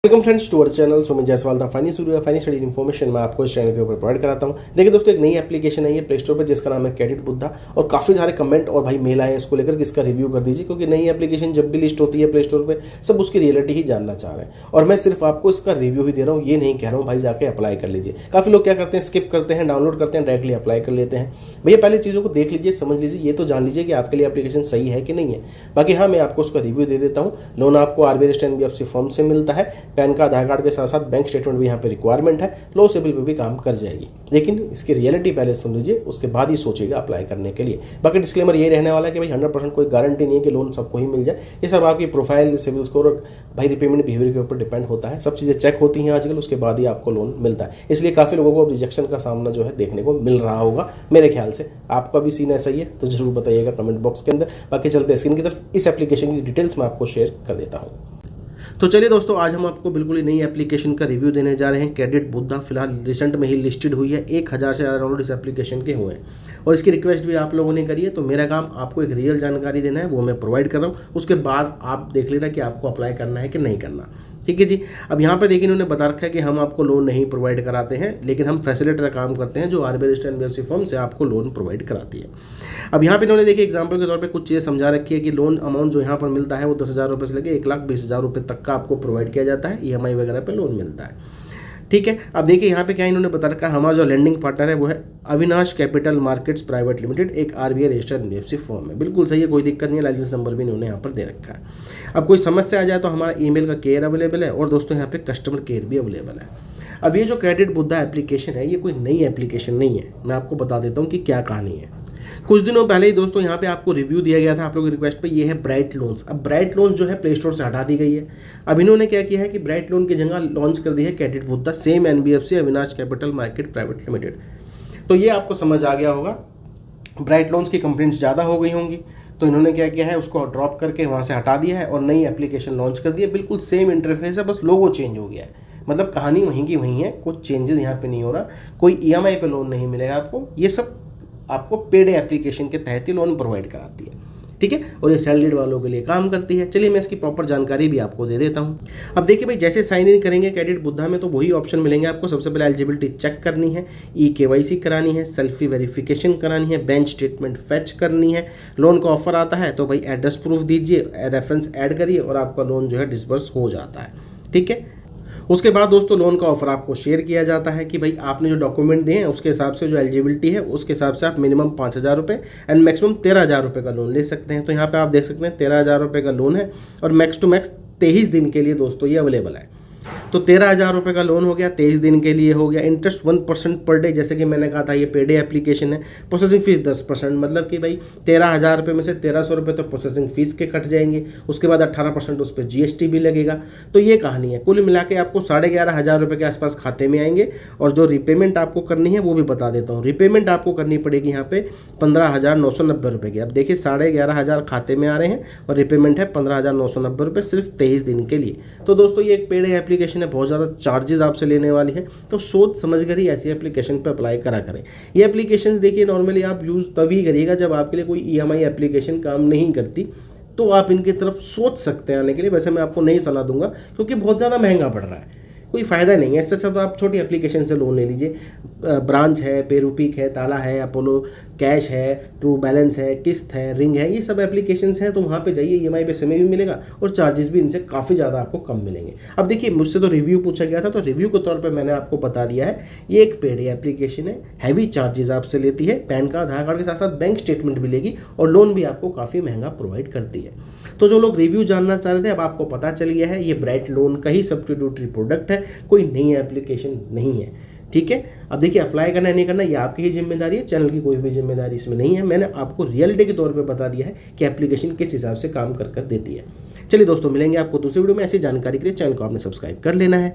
Welcome friends to our channel Sumit Jaiswal the finance study information मैं आपको इस चैनल के ऊपर प्रोवाइड कराता हूं। देखिए दोस्तों, एक नई एप्लीकेशन है ये प्ले स्टोर पर जिसका नाम है क्रेडिट बुद्धा और काफ़ी सारे कमेंट और भाई मेल आए हैं इसको लेकर कि इसका रिव्यू कर दीजिए, क्योंकि नई एप्लीकेशन जब भी लिस्ट होती है प्ले स्टोर पर सब उसकी रियलिटी ही जानना चाह रहे हैं और मैं सिर्फ आपको इसका रिव्यू ही दे रहा हूँ, ये नहीं कह रहा हूँ भाई जाके अप्लाई कर लीजिए। काफ़ी लोग क्या करते हैं, स्किप करते हैं, डाउनलोड करते हैं, डायरेक्टली अप्लाई कर लेते हैं। भैया पहले चीज़ों को देख लीजिए, समझ लीजिए, ये तो जान लीजिए कि आपके लिए एप्लीकेशन सही है कि नहीं है। बाकी हाँ, मैं आपको उसका रिव्यू दे देता हूँ। लोन आपको आरबीआई एनबीएफसी फर्म से मिलता है, पैन का आधार कार्ड के साथ साथ बैंक स्टेटमेंट भी यहाँ पे रिक्वायरमेंट है, लो सिबिल पे भी काम कर जाएगी। लेकिन इसकी रियलिटी पहले सुन लीजिए, उसके बाद ही सोचिएगा अप्लाई करने के लिए। बाकी डिस्क्लेमर ये रहने वाला है कि भाई 100% कोई गारंटी नहीं है कि लोन सबको ही मिल जाए। ये सब आपकी प्रोफाइल, सिबिल स्कोर और भाई रिपेमेंट बिहेवियर के ऊपर डिपेंड होता है। सब चीज़ें चेक होती हैं आजकल, उसके बाद ही आपको लोन मिलता है। इसलिए काफ़ी लोगों को अब रिजेक्शन का सामना जो है देखने को मिल रहा होगा मेरे ख्याल से। आपका भी सीन ऐसा ही है तो जरूर बताइएगा कमेंट बॉक्स के अंदर। बाकी चलते हैं स्क्रीन की तरफ, इस एप्लीकेशन की डिटेल्स मैं आपको शेयर कर देता हूँ। तो चलिए दोस्तों, आज हम आपको बिल्कुल ही नई एप्लीकेशन का रिव्यू देने जा रहे हैं। क्रेडिट बुद्धा फिलहाल रिसेंट में ही लिस्टेड हुई है, 1000 से ज़्यादा डाउनलोड इस एप्लीकेशन के हुए हैं और इसकी रिक्वेस्ट भी आप लोगों ने करी है। तो मेरा काम आपको एक रियल जानकारी देना है, वो मैं प्रोवाइड कर रहा हूँ। उसके बाद आप देख लेना कि आपको अप्लाई करना है कि नहीं करना। ठीक है जी। अब यहाँ पर देखिए, इन्होंने बता रखा है कि हम आपको लोन नहीं प्रोवाइड कराते हैं, लेकिन हम फैसिलिटेटर का काम करते हैं जो आरबीआई एनबीएफसी फर्म से आपको लोन प्रोवाइड कराती है। अब यहाँ पे इन्होंने देखिए एग्जांपल के तौर पे कुछ चीज़ें समझा रखी है कि लोन अमाउंट जो यहाँ पर मिलता है वो 10,000 रुपये से लेकर 1,20,000 रुपये तक का आपको प्रोवाइड किया जाता है। ईएमआई वगैरह पे लोन मिलता है। ठीक है। अब देखिए यहाँ पे क्या इन्होंने बता रखा है, हमारा जो लैंडिंग पार्टनर है वो है Avinash capital markets private limited, एक आरबीआई रजिस्टर्ड एनबीएफसी फर्म है। बिल्कुल सही है, कोई दिक्कत नहीं है। लाइसेंस नंबर भी इन्होंने यहाँ पर दे रखा है। अब कोई समस्या आ जाए तो हमारा ईमेल का केयर अवेलेबल है और दोस्तों यहाँ पे कस्टमर केयर भी अवेलेबल है। अब ये जो क्रेडिट बुद्धा एप्लीकेशन है ये कोई नई एप्लीकेशन नहीं है, मैं आपको बता देता हूँ कि क्या कहानी है। कुछ दिनों पहले ही दोस्तों यहाँ पे आपको रिव्यू दिया गया था आप लोगों की रिक्वेस्ट पे, ये है ब्राइट लोन्स। अब ब्राइट लोन जो है प्ले स्टोर से हटा दी गई है। अब इन्होंने क्या किया है कि ब्राइट लोन की जगह लॉन्च कर दी है credit Buddha, same NBFC Avinash capital market private limited. तो ये आपको समझ आ गया होगा, ब्राइट लोन्स की कंप्लेंट्स ज़्यादा हो गई होंगी, तो इन्होंने क्या किया है, उसको ड्रॉप करके वहाँ से हटा दिया है और नई एप्लीकेशन लॉन्च कर दी है। बिल्कुल सेम इंटरफेस है, बस लोगो चेंज हो गया है। मतलब कहानी वहीं की वहीं है, कुछ चेंजेस यहाँ पे नहीं हो रहा। कोई ईएमआई पे लोन नहीं मिलेगा आपको, ये सब आपको पेड एप्लीकेशन के तहत ही लोन प्रोवाइड कराती है। ठीक है, और ये सैलरीड वालों के लिए काम करती है। चलिए मैं इसकी प्रॉपर जानकारी भी आपको दे देता हूँ। अब देखिए भाई, जैसे साइन इन करेंगे क्रेडिट बुद्धा में तो वही ऑप्शन मिलेंगे आपको। सबसे पहले एलिजिबिलिटी चेक करनी है, KYC करानी है, सेल्फी वेरिफिकेशन करानी है, बैंक स्टेटमेंट फैच करनी है। लोन का ऑफर आता है तो भाई एड्रेस प्रूफ दीजिए, रेफरेंस ऐड करिए और आपका लोन जो है डिसबर्स हो जाता है। ठीक है। उसके बाद दोस्तों लोन का ऑफर आपको शेयर किया जाता है कि भाई आपने जो डॉक्यूमेंट दिए हैं उसके हिसाब से जो एलिजिबिलिटी है उसके हिसाब से आप मिनिमम 5,000 रुपये एंड मैक्सिमम 13,000 रुपये का लोन ले सकते हैं। तो यहाँ पे आप देख सकते हैं 13,000 रुपये का लोन है और मैक्स टू मैक्स 23 दिन के लिए दोस्तों ये अवेलेबल है। तो 13,000 रुपये का लोन हो गया, 23 दिन के लिए हो गया। इंटरेस्ट 1% पर डे, जैसे कि मैंने कहा था ये पे डे एप्लीकेशन है। प्रोसेसिंग फीस 10%, मतलब कि भाई 13,000 रुपये में से 1,300 रुपये तो प्रोसेसिंग फीस के कट जाएंगे। उसके बाद 18% उस पर GST भी लगेगा। तो ये कहानी है। कुल मिला के आपको 11,500 रुपये के आसपास खाते में आएंगे और जो रिपेमेंट आपको करनी है वो भी बता देता हूँ। रिपेमेंट आपको करनी पड़ेगी यहाँ पे 15,990 रुपये की। अब देखिए 11,500 खाते में आ रहे हैं और रिपेमेंट है 15,990 रुपये सिर्फ 23 दिन के लिए। तो दोस्तों ये एक पेड एप्लीकेशन है, बहुत ज़्यादा चार्जेस आपसे लेने वाली है, तो सोच समझ कर ही ऐसी एप्लीकेशन पे अप्लाई करा करें। ये एप्लीकेशंस देखिए नॉर्मली आप यूज़ तभी करिएगा जब आपके लिए कोई EMI एप्लीकेशन काम नहीं करती, तो आप इनकी तरफ सोच सकते हैं आने के लिए। वैसे मैं आपको नहीं सलाह दूंगा क्योंकि बहुत ज़्यादा महंगा पड़ रहा है, कोई फ़ायदा नहीं है। इससे अच्छा तो आप छोटी एप्लीकेशन से लोन ले लीजिए। ब्रांच है, पेरूपीक है, ताला है, अपोलो कैश है, ट्रू बैलेंस है, किस्त है, रिंग है, ये सब एप्लीकेशंस हैं। तो वहाँ पे जाइए, EMI पे समय भी मिलेगा और चार्जेस भी इनसे काफ़ी ज़्यादा आपको कम मिलेंगे। अब देखिए मुझसे तो रिव्यू पूछा गया था, तो रिव्यू के तौर पर मैंने आपको बता दिया है ये एक पेड एप्लीकेशन है, हैवी चार्जेस आपसे लेती है, पैन कार्ड आधार कार्ड के साथ साथ बैंक स्टेटमेंट भी लेगी और लोन भी आपको काफ़ी महंगा प्रोवाइड करती है। तो जो लोग रिव्यू जानना चाह रहे थे अब आपको पता चल गया है, ये ब्राइट लोन का ही सब्स्टिट्यूटरी प्रोडक्ट है, कोई नई एप्लीकेशन नहीं है। ठीक है। अब देखिए अप्लाई करना है नहीं करना ये आपकी ही जिम्मेदारी है, चैनल की कोई भी जिम्मेदारी इसमें नहीं है। मैंने आपको रियलिटी के तौर पे बता दिया है कि एप्लीकेशन किस हिसाब से काम कर देती है। चलिए दोस्तों, मिलेंगे आपको दूसरी वीडियो में। ऐसी जानकारी के लिए चैनल को आपने सब्सक्राइब कर लेना है।